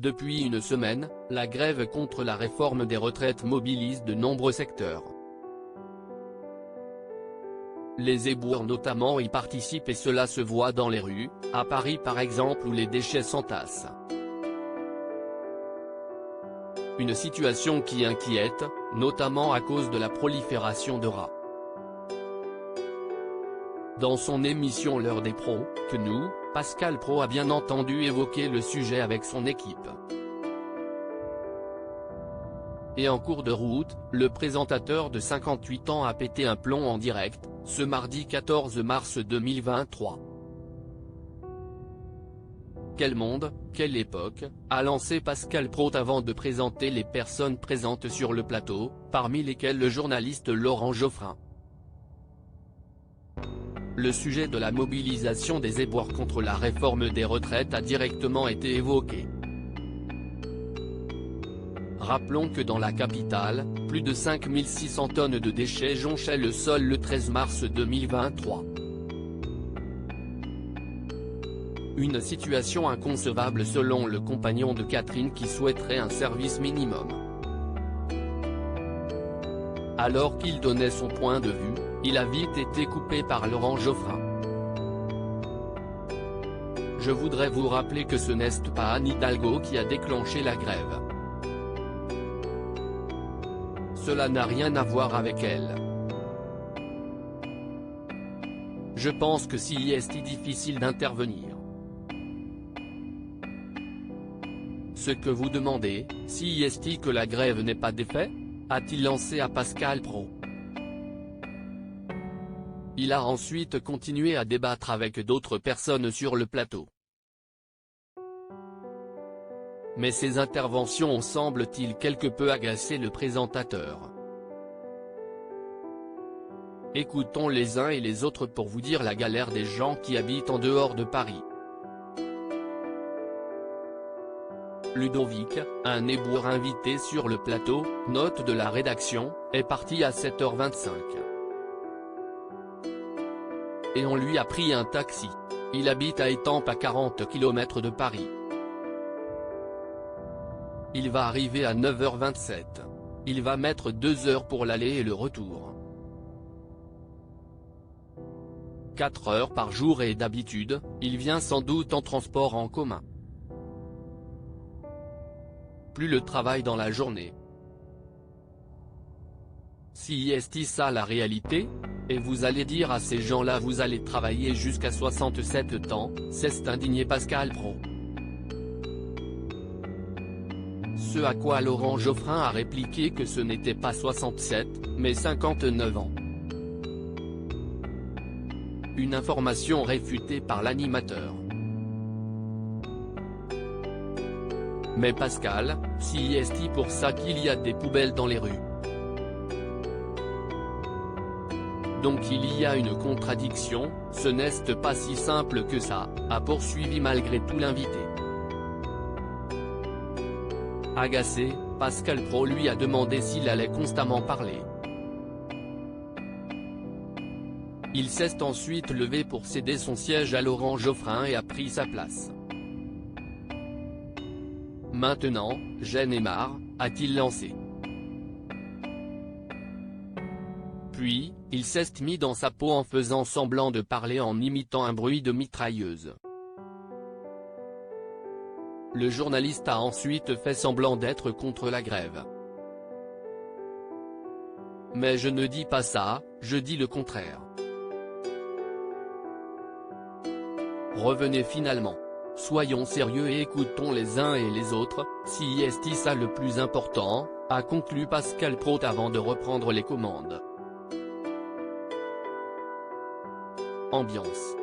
Depuis une semaine, la grève contre la réforme des retraites mobilise de nombreux secteurs. Les éboueurs notamment y participent et cela se voit dans les rues, à Paris par exemple où les déchets s'entassent. Une situation qui inquiète, notamment à cause de la prolifération de rats. Dans son émission L'heure des pros, que nous, Pascal Praud a bien entendu évoquer le sujet avec son équipe. Et en cours de route, le présentateur de 58 ans a pété un plomb en direct, ce mardi 14 mars 2023. Quel monde, quelle époque, a lancé Pascal Praud avant de présenter les personnes présentes sur le plateau, parmi lesquelles le journaliste Laurent Geoffrin. Le sujet de la mobilisation des éboueurs contre la réforme des retraites a directement été évoqué. Rappelons que dans la capitale, plus de 5600 tonnes de déchets jonchaient le sol le 13 mars 2023. Une situation inconcevable selon le compagnon de Catherine qui souhaiterait un service minimum. Alors qu'il donnait son point de vue, il a vite été coupé par Laurent Geoffrin. Je voudrais vous rappeler que ce n'est pas Anne Hidalgo qui a déclenché la grève. Cela n'a rien à voir avec elle. Je pense que si est difficile d'intervenir. Ce que vous demandez, si est que la grève n'est pas d'effet, a-t-il lancé à Pascal Praud. Il a ensuite continué à débattre avec d'autres personnes sur le plateau. Mais ces interventions semblent-ils quelque peu agacer le présentateur. Écoutons les uns et les autres pour vous dire la galère des gens qui habitent en dehors de Paris. Ludovic, un éboueur invité sur le plateau, note de la rédaction, est parti à 7h25. Et on lui a pris un taxi. Il habite à Étampes à 40 km de Paris. Il va arriver à 9h27. Il va mettre 2 heures pour l'aller et le retour. 4 heures par jour et d'habitude, il vient sans doute en transport en commun. Plus le travail dans la journée. Si est ça la réalité? Et vous allez dire à ces gens-là vous allez travailler jusqu'à 67 ans, s'est indigné Pascal Praud. Ce à quoi Laurent Geoffrin a répliqué que ce n'était pas 67, mais 59 ans. Une information réfutée par l'animateur. Mais Pascal, si est pour ça qu'il y a des poubelles dans les rues. Donc il y a une contradiction, ce n'est pas si simple que ça, a poursuivi malgré tout l'invité. Agacé, Pascal Praud lui a demandé s'il allait constamment parler. Il s'est ensuite levé pour céder son siège à Laurent Geoffrin et a pris sa place. Maintenant, j'en ai marre, a-t-il lancé. Puis, il s'est mis dans sa peau en faisant semblant de parler en imitant un bruit de mitrailleuse. Le journaliste a ensuite fait semblant d'être contre la grève. Mais je ne dis pas ça, je dis le contraire. Revenez finalement. Soyons sérieux et écoutons les uns et les autres, si est ça le plus important, a conclu Pascal Praud avant de reprendre les commandes. Ambiance.